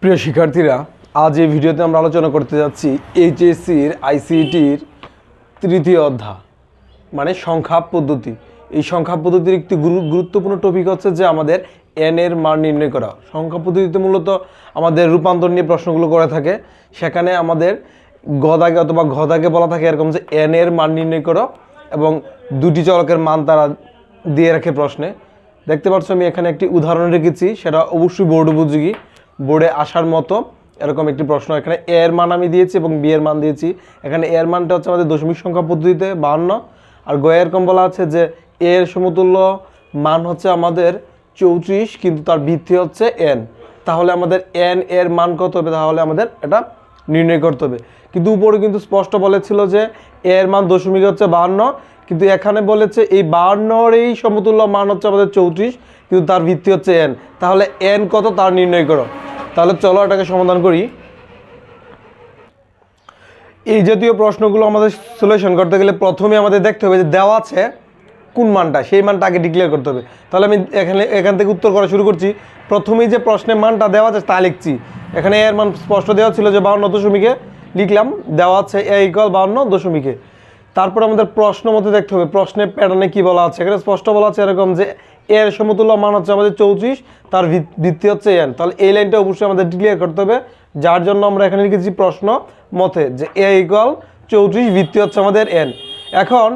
প্রিয় শিক্ষার্থীরা, আজ এই ভিডিওতে আমরা আলোচনা করতে যাচ্ছি এইচএসসির আইসিটির তৃতীয় অধ্যায় মানে সংখ্যা পদ্ধতি। এই সংখ্যা পদ্ধতির একটি গুরুত্বপূর্ণ টপিক হচ্ছে যে আমাদের এন এর মান নির্ণয় করা। সংখ্যা পদ্ধতিতে মূলত আমাদের রূপান্তর নিয়ে প্রশ্নগুলো করে থাকে। সেখানে আমাদের গদাগে অথবা ঘদাগে বলা থাকে এরকম যে এন এর মান নির্ণয় করো এবং দুটি চলকের মান তারা দিয়ে রাখে প্রশ্নে। দেখতে পাচ্ছ আমি এখানে একটি উদাহরণ রেখেছি, সেটা অবশ্যই বোর্ড উপযোগী, বোর্ডে আসার মতো এরকম একটি প্রশ্ন। এখানে এর মান আমি দিয়েছি এবং বি এর মান দিয়েছি। এখানে এর মানটা হচ্ছে আমাদের দশমিক সংখ্যা পদ্ধতিতে 52, আর গ এরকম বলা আছে যে এর সমতুল্য মান হচ্ছে আমাদের 34, কিন্তু তার ভিত্তি হচ্ছে এন। তাহলে আমাদের এন এর মান কত হবে, তাহলে আমাদের এটা নির্ণয় করতে হবে। কিন্তু উপরে কিন্তু স্পষ্ট বলেছিল যে এর মান দশমিক হচ্ছে 52, কিন্তু এখানে বলেছে এই 52-র এই সমতুল্য মান হচ্ছে আমাদের 34, কিন্তু তার ভিত্তি হচ্ছে এন। তাহলে এন কত তার নির্ণয় করো। তাহলে চলো এটাকে সমাধান করি। এই জাতীয় প্রশ্নগুলো আমাদের সলিউশন করতে গেলে প্রথমে আমাদের দেখতে হবে যে দেওয়া আছে কোন মানটা, সেই মানটা আগে ডিক্লেয়ার করতে হবে। তাহলে আমি এখান থেকে উত্তর করা শুরু করছি। প্রথমেই যে প্রশ্নের মানটা দেওয়া আছে তা লিখছি। এখানে এর মান স্পষ্ট দেওয়া ছিল যে 52 দশমিকে, লিখলাম দেওয়া আছে এ ইকুয়াল 52 দশমিকে। তারপর আমাদের প্রশ্ন মধ্যে দেখতে হবে প্রশ্নের প্যাটার্নে কি বলা আছে। এখানে স্পষ্ট বলা আছে এরকম যে এর সমতুল্য মান হচ্ছে আমাদের 34, তার ভিত্তি হচ্ছে এন। তাহলে এই লাইনটা অবশ্যই আমাদের ডিক্লেয়ার করতে হবে, যার জন্য আমরা এখানে লিখেছি প্রশ্ন মতে যে এ ইকুয়াল 34, ভিত্তি হচ্ছে আমাদের এন। এখন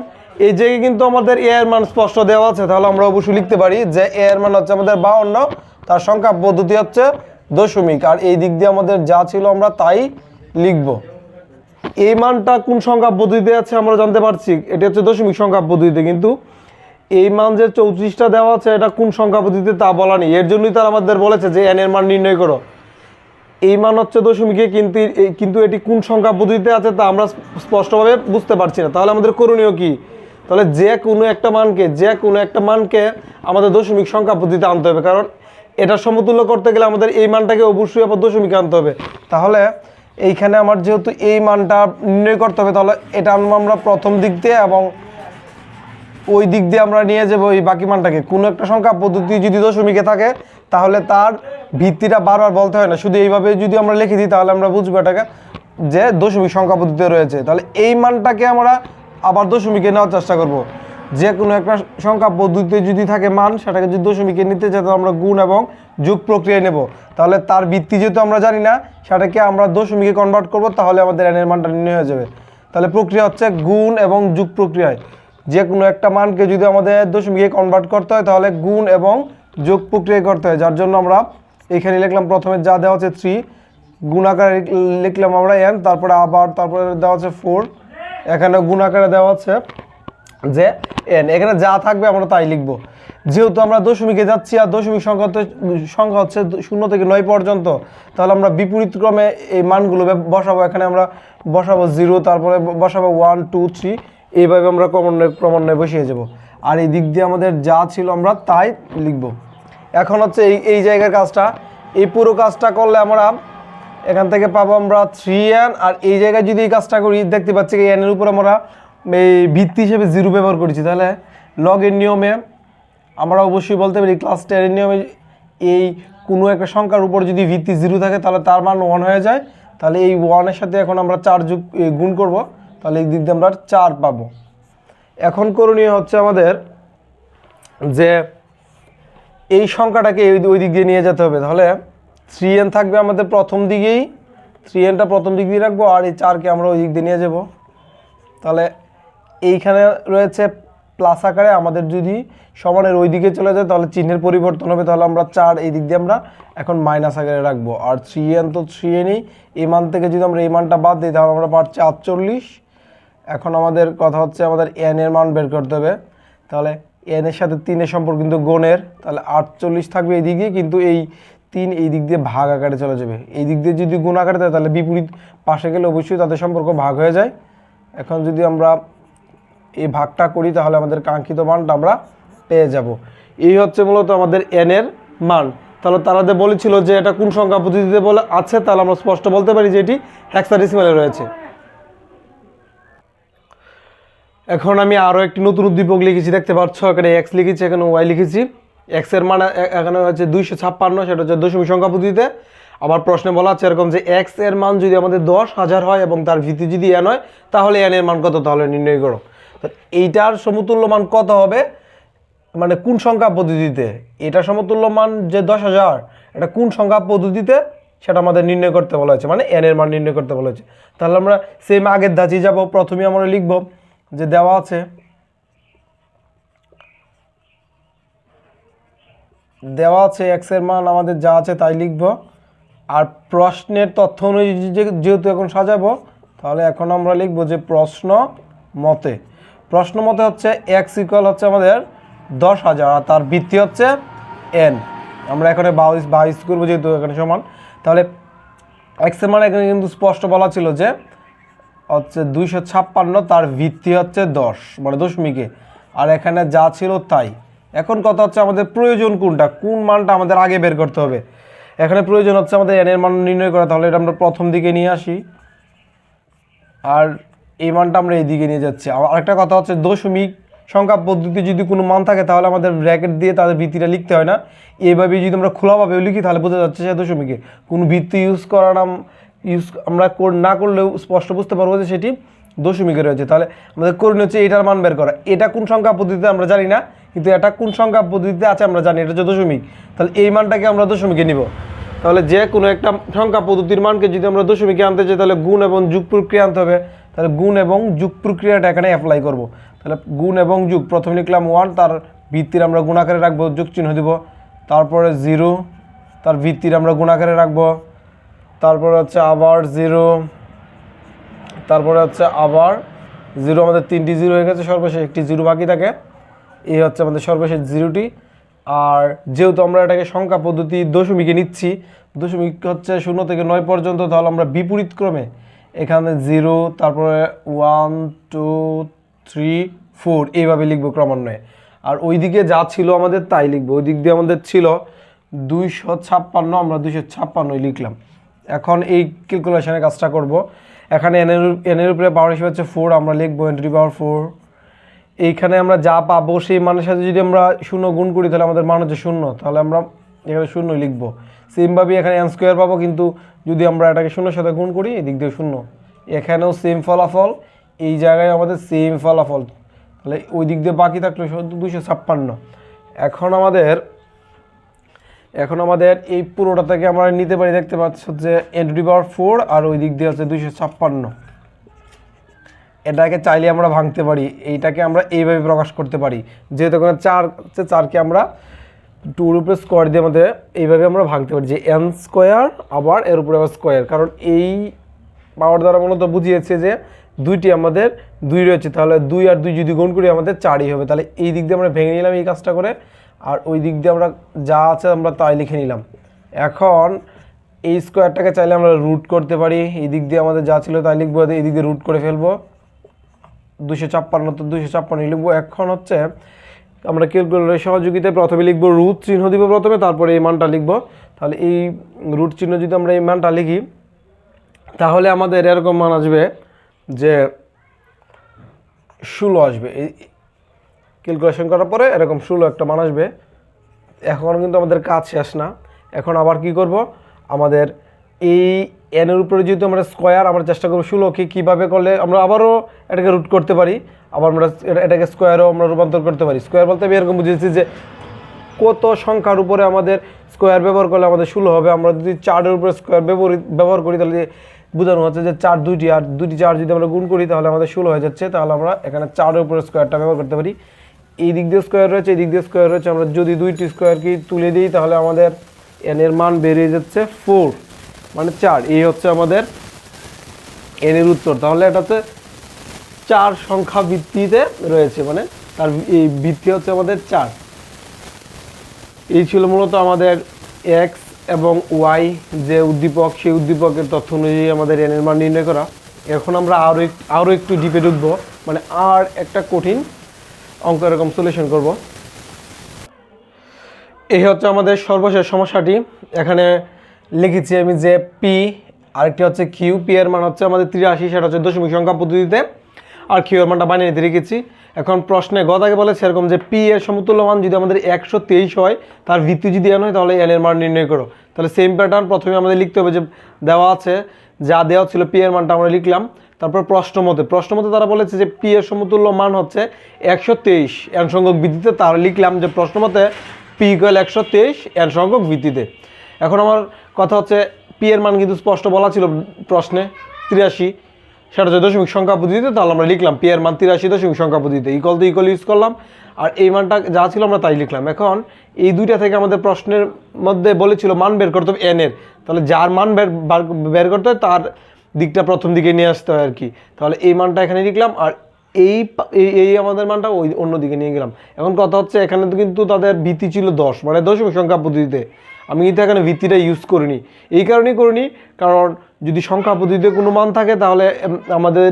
এই জায়গায় কিন্তু আমাদের এ এর মান স্পষ্ট দেওয়া আছে, তাহলে আমরা অবশ্যই লিখতে পারি যে এ এর মান হচ্ছে আমাদের 52, তার সংখ্যা পদ্ধতি হচ্ছে দশমিক, আর এই দিক দিয়ে আমাদের যা ছিল আমরা তাই লিখব। এই মানটা কোন সংখ্যা পদ্ধতিতে আছে আমরা জানতে পারছি, এটা হচ্ছে দশমিক সংখ্যা পদ্ধতিতে, কিন্তু এই মান যে 34টা দেওয়া আছে এটা কোন সংখ্যা পদ্ধতিতে তা বলা নেই। এর জন্যই তারা আমাদের বলেছে যে এন এর মান নির্ণয় করো। এই মান হচ্ছে দশমিকে, কিন্তু এটি কোন সংখ্যা পদ্ধতিতে আছে তা আমরা স্পষ্টভাবে বুঝতে পারছি না। তাহলে আমাদের করণীয় কি? তাহলে যে কোনো একটা মানকে আমাদের দশমিক সংখ্যা পদ্ধতিতে আনতে হবে, কারণ এটা সমতুল্য করতে গেলে আমাদের এই মানটাকে অবশ্যই আবার দশমিকে আনতে হবে। তাহলে এইখানে আমার যেহেতু এই মানটা নির্ণয় করতে হবে, তাহলে এটা আমরা প্রথম দিক দিয়ে এবং ওই দিক দিয়ে আমরা নিয়ে যাবো এই বাকি মানটাকে। কোনো একটা সংখ্যা পদ্ধতি যদি দশমিকে থাকে তাহলে তার ভিত্তিটা বারবার বলতে হয় না, শুধু এইভাবে যদি আমরা লিখে দিই তাহলে আমরা বুঝবো এটাকে যে দশমিক সংখ্যা পদ্ধতিতে রয়েছে। তাহলে এই মানটাকে আমরা আবার দশমিকে নেওয়ার চেষ্টা করব। যে কোনো একটা সংখ্যা পদ্ধতিতে যদি থাকে মান, সেটাকে যদি দশমিকে নিতে চাই তাহলে আমরা গুণ এবং যোগ প্রক্রিয়ায় নেব। তাহলে তার ভিত্তি যেহেতু আমরা জানি না, সেটাকে আমরা দশমিকে কনভার্ট করব, তাহলে আমাদের এনের মানটা নির্ণয় হয়ে যাবে। তাহলে প্রক্রিয়া হচ্ছে গুণ এবং যোগ প্রক্রিয়ায়। যে কোনো একটা মানকে যদি আমাদের দশমিকে কনভার্ট করতে হয় তাহলে গুণ এবং যোগ প্রক্রিয়া করতে হয়, যার জন্য আমরা এখানে লিখলাম প্রথমে যা দেওয়া আছে 3, গুণ আকারে লিখলাম আমরা n, তারপরে দেওয়া আছে 4, এখানে গুণ আকারে দেওয়া আছে যে n। এখানে যা থাকবে আমরা তাই লিখব। যেহেতু আমরা দশমিকে যাচ্ছি আর দশমিক সংখ্যা হচ্ছে 0 থেকে 9 পর্যন্ত, তাহলে আমরা বিপরীত ক্রমে এই মানগুলো বসাবো। এখানে আমরা বসাবো 0, তারপরে বসাবো 1 2 3, এইভাবে আমরা ক্রমান্বয়ে বসিয়ে যাব। আর এই দিক দিয়ে আমাদের যা ছিল আমরা তাই লিখব। এখন হচ্ছে এই জায়গার কাজটা, এই পুরো কাজটা করলে আমরা এখান থেকে পাবো আমরা 3n, আর এই জায়গায় যদি এই কাজটা করি দেখতে পাচ্ছি এই n এর উপর আমরা এই ভিত্তি হিসেবে 0 ব্যবহার করেছি। তাহলে লগের নিয়মে আমরা অবশ্যই বলতে পারি, ক্লাস 10 এর নিয়মে এই কোনো একটা সংখ্যার উপর যদি ভিত্তি 0 থাকে তাহলে তার মান 1 হয়ে যায়। তাহলে এই 1 এর সাথে এখন আমরা 4 গুণ করব, তাহলে এই দিক দিয়ে আমরা 4 পাবো। এখন করণীয় হচ্ছে আমাদের যে এই সংখ্যাটাকে ওই দিক দিয়ে নিয়ে যেতে হবে। তাহলে 3n থাকবে আমাদের প্রথম দিকেই, 3nটা প্রথম দিক দিয়ে রাখবো, আর এই 4কে আমরা ওই দিক দিয়ে নিয়ে যাব। তাহলে এইখানে রয়েছে প্লাস আকারে, আমাদের যদি সমানের ওই দিকে চলে যায় তাহলে চিহ্নের পরিবর্তন হবে। তাহলে আমরা 4 এই দিক দিয়ে আমরা এখন মাইনাস আকারে রাখবো, আর 3n তো 3nই, এই মান থেকে যদি আমরা এই মানটা বাদ দিই তাহলে আমরা পাচ্ছি 48। এখন আমাদের কথা হচ্ছে আমাদের n এর মান বের করতে হবে। তাহলে n এর সাথে 3 এর সম্পর্ক কিন্তু গুণের, তাহলে 48 থাকবে এই দিকে, কিন্তু এই 3 এই দিক দিয়ে ভাগ আকারে চলে যাবে। এই দিক দিয়ে যদি গুণ আকারে দেয় তাহলে বিপরীত পাশে গেলে অবশ্যই তাদের সম্পর্ক ভাগ হয়ে যায়। এখন যদি আমরা এই ভাগটা করি তাহলে আমাদের কাঙ্ক্ষিত মানটা আমরা পেয়ে যাব। এই হচ্ছে মূলত আমাদের n এর মান। তাহলে তারা যে বলেছিল যে এটা কোন সংখ্যা পদ্ধতিতে বলে আছে, তাহলে আমরা স্পষ্ট বলতে পারি যে এটি হেক্সাডেসিমালে রয়েছে। এখন আমি আরও একটি নতুন উদ্দীপক লিখেছি, দেখতে পাচ্ছ এখানে x লিখেছি, এখানে y লিখেছি। x এর মান এখানে হচ্ছে 256, সেটা হচ্ছে দশমিক সংখ্যা পদ্ধতিতে। আবার প্রশ্নে বলা আছে এরকম যে এক্স এর মান যদি আমাদের 10,000 হয় এবং তার ভিত্তি যদি n হয় তাহলে n এর মান কত, তাহলে নির্ণয় করো। তো এইটার সমতুল্য মান কত হবে, মানে কোন সংখ্যা পদ্ধতিতে, এটা সমতুল্য মান যে 10,000 এটা কোন সংখ্যা পদ্ধতিতে সেটা আমাদের নির্ণয় করতে বলা হয়েছে, মানে n এর মান নির্ণয় করতে বলা হয়েছে। তাহলে আমরা সেম আগের ধাঁচে যাব। প্রথমে আমরা লিখব যে দেওয়া আছে x এর মান আমাদের যা আছে তাই লিখব। আর প্রশ্নের তথ্য অনুযায়ী যেহেতু এখন সাজাবো, তাহলে এখন আমরা লিখব যে প্রশ্ন মতে হচ্ছে x ইকুয়াল হচ্ছে আমাদের 10,000 আর তার ভিত্তি হচ্ছে n। আমরা এখানে 22 করবো যেহেতু এখানে সমান। তাহলে x এর মান এখানে কিন্তু স্পষ্ট বলা ছিল যে হচ্ছে 256, তার ভিত্তি হচ্ছে 10 মানে দশমিকে, আর এখানে যা ছিল তাই। এখন কথা হচ্ছে আমাদের প্রয়োজন কোনটা, কোন মানটা আমাদের আগে বের করতে হবে। এখানে প্রয়োজন হচ্ছে আমাদের n এর মান নির্ণয় করা, তাহলে এটা আমরা প্রথম দিকে নিয়ে আসি আর এই মানটা আমরা এই দিকে নিয়ে যাচ্ছি। আরেকটা কথা হচ্ছে দশমিক সংখ্যা পদ্ধতি যদি কোনো মান থাকে তাহলে আমাদের ব্র্যাকেট দিয়ে তাদের ভিত্তিটা লিখতে হয় না, এইভাবে যদি আমরা খোলাভাবেও লিখি তাহলে বোঝা যাচ্ছে সে দশমিকে। কোনো ভিত্তি আমরা না করলেও স্পষ্ট বুঝতে পারবো যে সেটি দশমিকে রয়েছে। তাহলে আমাদের করণীয় হচ্ছে এটার মান বের করা। এটা কোন সংখ্যা পদ্ধতিতে আমরা জানি না, কিন্তু এটা কোন সংখ্যা পদ্ধতিতে আছে আমরা জানি, এটা হচ্ছে দশমিক। তাহলে এই মানটাকে আমরা দশমিকে নিব। তাহলে যে কোনো একটা সংখ্যা পদ্ধতির মানকে যদি আমরা দশমিকে আনতে চাই তাহলে গুণ এবং যোগ প্রক্রিয়া আনতে হবে। তাহলে গুণ এবং যোগ প্রক্রিয়াটা এখানে অ্যাপ্লাই করব। তাহলে গুণ এবং যোগ, প্রথমে লিখলাম 1, তার ভিত্তির আমরা গুণাকারে রাখবো, যোগ চিহ্ন দিব। তারপরে 0, তার ভিত্তির আমরা গুণাকারে রাখবো। তারপরে হচ্ছে আবার 0, তারপরে হচ্ছে আবার 0। আমাদের 3টি 0 হয়ে গেছে, সর্বশেষ একটি 0 বাকি থাকে। এই হচ্ছে আমাদের সর্বশেষ 0টি। আর যেহেতু আমরা এটাকে সংখ্যা পদ্ধতি দশমিকে নিচ্ছি, দশমিক হচ্ছে 0 থেকে 9 পর্যন্ত, তাহলে আমরা বিপরীত ক্রমে এখানে 0, তারপরে 1, 2, 3, 4 এইভাবে লিখবো ক্রমান্বয়ে। আর ওই দিকে যা ছিল আমাদের তাই লিখবো। ওই দিক দিয়ে আমাদের ছিল 256, আমরা 256 লিখলাম। এখন এই ক্যালকুলেশনের কাজটা করব। এখানে n এর উপরে পাওয়ার হিসেবে হচ্ছে 4, আমরা লিখবো n⁴। এইখানে আমরা যা পাবো সেই মানের সাথে যদি আমরা 0 গুণ করি তাহলে আমাদের মান হচ্ছে 0, তাহলে আমরা এখানে 0 লিখবো। সেমভাবে এখানে n² পাবো, কিন্তু যদি আমরা এটাকে 0 সাথে গুণ করি এই দিক দিয়ে 0, এখানেও সেম ফলাফল, এই জায়গায় আমাদের সেম ফলাফল। তাহলে ওই দিক দিয়ে বাকি থাকলো 256। এখন আমাদের এই পুরোটা থেকে আমরা নিতে পারি, দেখতে পাচ্ছি হচ্ছে n⁴, আর ওই দিক দিয়ে হচ্ছে 256। এটাকে চাইলে আমরা ভাঙতে পারি, এইটাকে আমরা এইভাবে প্রকাশ করতে পারি। যেহেতু এখানে 4 হচ্ছে, 4কে আমরা 2 উপরে স্কোয়ার দিয়ে আমাদের এইভাবে আমরা ভাঙতে পারি যে n² আবার এর উপরে আবার স্কোয়ার, কারণ এই পাওয়ার দ্বারা মূলত বুঝিয়েছে যে দুইটি আমাদের 2 রয়েছে, তাহলে 2 আর 2 যদি গুণ করি আমাদের 4ই হবে। তাহলে এই দিক দিয়ে আমরা ভেঙে নিলাম এই কাজটা করে, আর ওই দিক দিয়ে আমরা যা আছে আমরা তাই লিখে নিলাম। এখন এই স্কোয়ারটাকে চাইলে আমরা রুট করতে পারি, এই দিক দিয়ে আমাদের যা ছিল তাই লিখবো, এই দিক দিয়ে রুট করে ফেলবো। 256 তো 256 লিখবো। এখন হচ্ছে আমরা ক্যালকুলেটরের সহযোগিতায় প্রথমে লিখবো রুট চিহ্ন দিব প্রথমে, তারপরে এই মানটা লিখবো। তাহলে এই রুট চিহ্ন যদি আমরা এই মানটা লিখি তাহলে আমাদের এরকম মান আসবে যে 16 আসবে। এই ক্যালকুলেশন করার পরে এরকম 16 একটা মান আসবে। এখন কিন্তু আমাদের কাজ শেষ না, এখন আবার কি করব, আমাদের এই n এর উপরে যেহেতু আমরা স্কোয়ার, আমরা চেষ্টা করব 16কে কীভাবে করলে আমরা আবারও এটাকে রুট করতে পারি, আবার আমরা এটাকে স্কোয়ারও আমরা রূপান্তর করতে পারি। স্কোয়ার বলতে আমি এরকম বুঝেছি যে কত সংখ্যার উপরে আমাদের স্কোয়ার ব্যবহার করলে আমাদের 16 হবে। আমরা যদি 4-এর উপরে স্কোয়ার ব্যবহার করি তাহলে বোঝানো হচ্ছে যে 4 দুইটি, আর 2টি 4 যদি আমরা গুণ করি তাহলে আমাদের 16 হয়ে যাচ্ছে। তাহলে আমরা এখানে 4-এর উপরে স্কোয়ারটা ব্যবহার করতে পারি। এই দিক দিয়ে স্কোয়ার রয়েছে, এই দিক দিয়ে স্কোয়ার রয়েছে, আমরা যদি 2টি স্কোয়ারকে তুলে দিই তাহলে আমাদের n এর মান বেরিয়ে যাচ্ছে 4 মানে 4। এই হচ্ছে আমাদের n এর উত্তর। তাহলে এটাতে 4 সংখ্যা ভিত্তিতে রয়েছে, মানে তার এই ভিত্তি হচ্ছে আমাদের 4। এই ছিল মূলত আমাদের x এবং y যে উদ্দীপক, সেই উদ্দীপকের তথ্য অনুযায়ী আমাদের n এর মান নির্ণয় করা। এখন আমরা আরও একটু ডিপে ঢুকবো, মানে আর একটা কঠিন অঙ্ক এরকম সলিউশন করব। এই হচ্ছে আমাদের সর্বশেষ সমস্যাটি। এখানে লিখেছি আমি যে p, আরেকটি হচ্ছে q। p এর মান হচ্ছে আমাদের 83, সেটা হচ্ছে দশমিক সংখ্যা পদ্ধতিতে। আর কিউ এর মানটা বানিয়ে নিতে রেখেছি। এখন প্রশ্নে গদাকে বলেছে এরকম যে পি এর সমতুল্য মান যদি আমাদের 123 হয়, তার ভিত্তি যদি n হয়, তাহলে n এর মান নির্ণয় করো। তাহলে সেম প্যাটার্ন, প্রথমে আমাদের লিখতে হবে যে দেওয়া আছে, যা দেওয়া ছিল পি এর মানটা আমরা লিখলাম। তারপর প্রশ্ন মতে তারা বলেছে যে পি এর সমতুল্য মান হচ্ছে 123 n সংখ্যক ভিত্তিতে, তাহলে লিখলাম যে প্রশ্ন মতে পি ইকুয়াল 123 n সংখ্যক ভিত্তিতে। এখন আমার কথা হচ্ছে পি এর মান কিন্তু স্পষ্ট বলা ছিল প্রশ্নে 83, সেটা হচ্ছে দশমিক সংখ্যা পদ্ধতিতে, তাহলে আমরা লিখলাম পি এর মান 83 দশমিক সংখ্যা পদ্ধতিতে, ইকুয়াল টু ইকুয়াল ইউজ করলাম, আর এই মানটা যা ছিল আমরা তাই লিখলাম। এখন এই দুইটা থেকে আমাদের প্রশ্নের মধ্যে বলেছিল মান বের করতে হবে n এর, তাহলে যার মান বের করতে হয় তার দিকটা প্রথম দিকে নিয়ে আসতে হয় আর কি। তাহলে এই মানটা এখানে লিখলাম, আর এই আমাদের মানটা ওই অন্য দিকে নিয়ে গেলাম। এখন কথা হচ্ছে এখানে তো কিন্তু তাদের ভিত্তি ছিল 10, মানে দশমিক সংখ্যা পদ্ধতিতে, আমি কিন্তু এখানে ভিত্তিটা ইউজ করিনি। এই কারণেই করিনি কারণ যদি সংখ্যা পদ্ধতিতে কোনো মান থাকে তাহলে আমাদের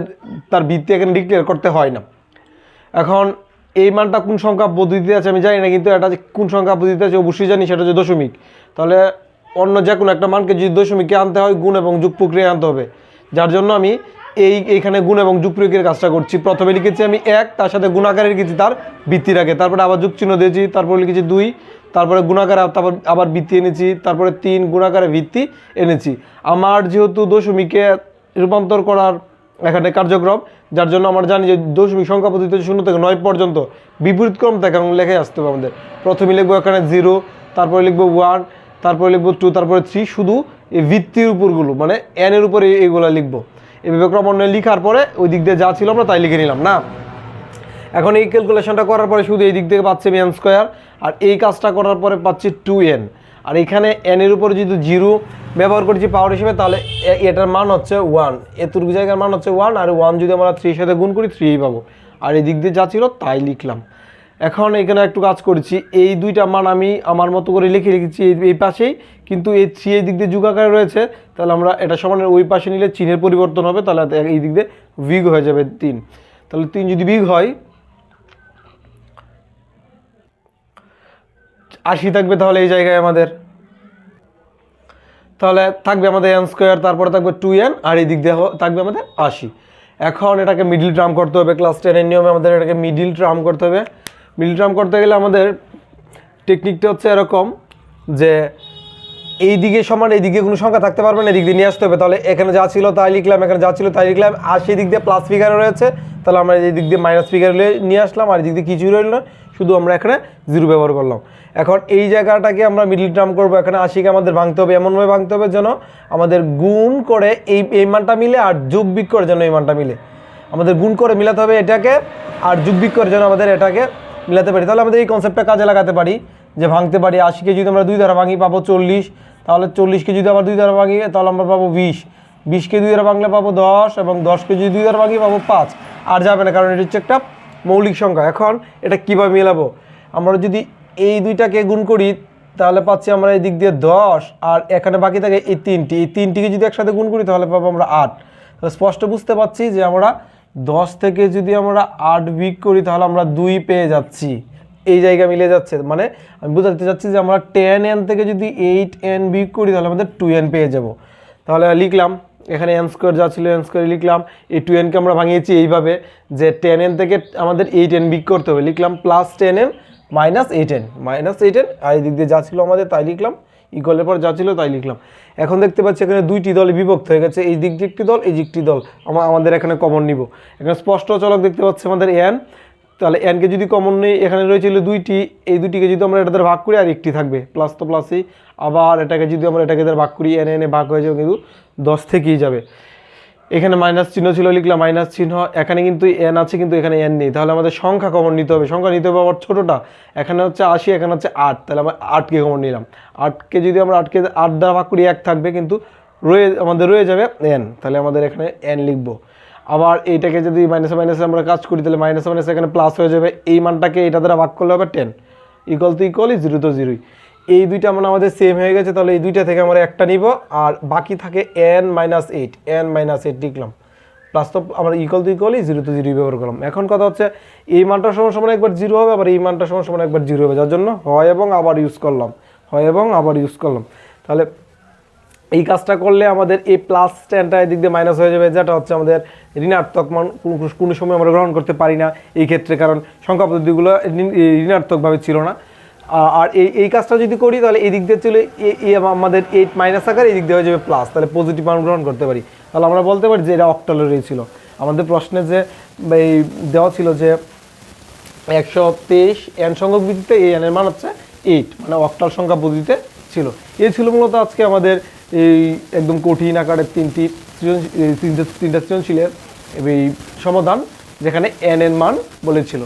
তার ভিত্তি এখানে ডিক্লেয়ার করতে হয় না। এখন এই মানটা কোন সংখ্যা পদ্ধতিতে আছে আমি জানি না, কিন্তু এটা যে কোন সংখ্যা পদ্ধতিতে আছে অবশ্যই জানি, সেটা হচ্ছে দশমিক। তাহলে অন্য যে কোনো একটা মানকে যদি দশমিকে আনতে হয়, গুণ এবং যোগ প্রক্রিয়ায় আনতে হবে, যার জন্য আমি এইখানে গুণ এবং যোগ প্রক্রিয়ার কাজটা করছি। প্রথমে লিখেছি আমি 1, তার সাথে গুণাকারে লিখেছি তার ভিত্তির আগে, তারপরে আবার যোগ চিহ্ন দিয়েছি, তারপরে লিখেছি 2, তারপরে গুণাকারে আবার ভিত্তি এনেছি, তারপরে 3 গুণাকারে ভিত্তি এনেছি। আমার যেহেতু দশমিকে রূপান্তর করার এখানে কার্যক্রম, যার জন্য আমরা জানি যে দশমিক সংখ্যা পদ্ধতিতে 0 থেকে 9 পর্যন্ত বিপরীত ক্রম থেকে লেখে আসতে হবে আমাদের। প্রথমে লিখবো এখানে 0, তারপরে লিখবো 1, তারপরে লিখবো 2, তারপরে 3, শুধু এই ভিত্তির উপরগুলো মানে n এর উপরে এইগুলো লিখবো। এভাবে ক্রমান্বয়ে লিখার পরে ওই দিক দিয়ে যা ছিল আমরা তাই লিখে নিলাম না। এখন এই ক্যালকুলেশনটা করার পরে শুধু এই দিক থেকে পাচ্ছি আমি n স্কোয়ার, আর এই কাজটা করার পরে পাচ্ছি 2n, আর এখানে n এর উপরে যদি 0 ব্যবহার করছি পাওয়ার হিসেবে, তাহলে এটার মান হচ্ছে 1, এতটুকু জায়গার মান হচ্ছে 1, আর 1 যদি আমরা 3 এর সাথে গুণ করি 3 পাবো, আর এই দিক দিয়ে যা ছিল তাই লিখলাম। এখন এখানে একটু কাজ করেছি, এই দুইটা মান আমি আমার মতো করে লিখেছি এই পাশেই, কিন্তু এই 3 এই দিক দিয়ে যোগ আকারে রয়েছে, তাহলে আমরা এটা সমানের ওই পাশে নিলে চিহ্নের পরিবর্তন হবে, তাহলে এই দিক দিয়ে বিগ হয়ে যাবে 3। তাহলে 3 যদি বিগ হয় 80 থাকবে, তাহলে এই জায়গায় আমাদের তাহলে থাকবে আমাদের n স্কোয়ার, তারপরে থাকবে 2n, আর এই দিক দিয়ে থাকবে আমাদের 80। এখন এটাকে মিডিল টার্ম করতে হবে, ক্লাস 10 এর নিয়মে আমাদের এটাকে মিডিল টার্ম করতে হবে। মিডিল টার্ম করতে গেলে আমাদের টেকনিকটা হচ্ছে এরকম যে এই দিকে সমান এই দিকে কোনো সংখ্যা থাকতে পারবে না, এই দিক দিয়ে নিয়ে আসতে হবে। তাহলে এখানে যা ছিল তাই লিখলাম, এখানে যা ছিল তাই লিখলাম, আর সেই দিক দিয়ে প্লাস ফিগার রয়েছে, তাহলে আমরা এই দিক দিয়ে মাইনাস ফিগার নিয়ে আসলাম, আর এই দিক দিয়ে কিছুই রইল না, শুধু আমরা এখানে 0 ব্যবহার করলাম। এখন এই জায়গাটাকে আমরা মিডল টার্ম করবো, এখানে 80কে আমাদের ভাঙতে হবে, এমনভাবে ভাঙতে হবে যেন আমাদের গুণ করে এই মানটা মিলে, আর যোগ বিগ করে যেন এই মানটা মিলে। আমাদের গুণ করে মিলাতে হবে এটাকে, আর যোগ বিগ করে যেন আমাদের এটাকে মিলাতে পারি। তাহলে আমাদের এই কনসেপ্টটা কাজে লাগাতে পারি, যে ভাঙতে পারি 80কে যদি আমরা 2 দ্বারা ভাঙি পাবো 40, তাহলে 40কে যদি আবার 2 দ্বারা ভাঙি তাহলে আমরা পাবো 20, 20কে 2 দ্বারা ভাঙলে পাবো 10, এবং 10কে যদি 2 দ্বারা ভাঙি পাবো 5, আর যাবে না কারণ এটা হচ্ছে একটা মৌলিক সংখ্যা। এখন এটা কীভাবে মেলাবো, আমরা যদি এই দুইটাকে গুণ করি তাহলে পাচ্ছি আমরা এই দিক দিয়ে 10, আর এখানে বাকি থাকে এই 3টি, এই 3টিকে যদি একসাথে গুণ করি তাহলে পাবো আমরা 8। তাহলে স্পষ্ট বুঝতে পারছি যে আমরা 10 থেকে যদি আমরা 8 বিগ করি তাহলে আমরা 2 পেয়ে যাচ্ছি, এই জায়গা মিলে যাচ্ছে। মানে আমি বোঝাতে চাচ্ছি যে আমরা 10n থেকে যদি 8n বিগ করি তাহলে আমাদের 2n পেয়ে যাব। তাহলে লিখলাম এখানে n স্কোয়ার যা ছিল n স্কোয়ার লিখলাম, এই 2nকে আমরা ভাঙিয়েছি এইভাবে যে 10n থেকে আমাদের 8n বিগ করতে হবে, লিখলাম প্লাস 10n মাইনাস 8n, আর এই দিক দিয়ে যা ছিল আমাদের তাই লিখলাম, ইকুয়ালের পর যা ছিল তাই লিখলাম। এখন দেখতে পাচ্ছি এখানে 2টি দলে বিভক্ত হয়ে গেছে, এই দিক দিয়ে একটি দল, এই দিকটি দল, আমাদের এখানে কমন নিব। এখানে স্পষ্ট চলক দেখতে পাচ্ছি আমাদের n, তাহলে nকে যদি কমন নেই, এখানে রয়েছিল 2টি, এই 2টিকে যদি আমরা এটা দ্বারা ভাগ করি আর একটি থাকবে, প্লাস তো প্লাসই, আবার এটাকে যদি আমরা এটাকে দ্বারা ভাগ করি n ভাগ হয়ে যাবে, কিন্তু 10 থেকেই যাবে। এখানে মাইনাস চিহ্ন ছিল, লিখলাম মাইনাস চিহ্ন, এখানে কিন্তু n আছে কিন্তু এখানে n নেই, তাহলে আমাদের সংখ্যা কমন নিতে হবে, সংখ্যা নিতে হবে আবার ছোটোটা, এখানে হচ্ছে 80, এখানে হচ্ছে 8, তাহলে আমরা 8কে কমন নিলাম। 8কে যদি আমরা 8কে 8 দ্বারা ভাগ করি 1 থাকবে, কিন্তু আমাদের রয়ে যাবে n, তাহলে আমাদের এখানে n লিখবো। আবার এইটাকে যদি মাইনাসে মাইনাসে আমরা কাজ করি তাহলে মাইনাসে মাইনাসে এখানে প্লাস হয়ে যাবে, এই মানটাকে এটা দ্বারা ভাগ করলে হবে 10, ইকুয়াল টু ইকুয়ালি 0 তো 0ই। এই দুইটা মানে আমাদের সেম হয়ে গেছে, তাহলে এই দুইটা থেকে আমরা একটা নিব, আর বাকি থাকে n - 8 লিখলাম, প্লাস তো আমরা ইকুয়াল টু ইকুয়ালি 0 তো 0 ব্যবহার করলাম। এখন কথা হচ্ছে এই মানটা সমান সমান একবার 0 হবে, আবার এই মানটা সমান সমান একবার 0 হবে, যার জন্য হয় এবং আবার ইউজ করলাম। তাহলে এই কাজটা করলে আমাদের এই প্লাস টেনটা এদিক দিয়ে মাইনাস হয়ে যাবে, যেটা হচ্ছে আমাদের ঋণাত্মক মান কোনো সময় আমরা গ্রহণ করতে পারি না এই ক্ষেত্রে, কারণ সংখ্যা পদ্ধতিগুলো ঋণাত্মকভাবে ছিল না। আর এই কাজটা যদি করি তাহলে এই দিক দিয়ে চলে আমাদের 8 মাইনাস আকার এই দিক দিয়ে হয়ে যাবে প্লাস, তাহলে পজিটিভ মান গ্রহণ করতে পারি। তাহলে আমরা বলতে পারি যে এটা অক্টালেরই ছিল। আমাদের প্রশ্নে যে এই দেওয়া ছিল যে 123 এন সংখ্যক ভিত্তিতে এই এনের মান হচ্ছে 8, মানে অক্টাল সংখ্যা পদ্ধতিতে ছিল। এই ছিল মূলত আজকে আমাদের এই একদম কঠিন আকারের তিনটা সৃজনশীলের এই সমাধান, যেখানে এন এর মান বলেছিল।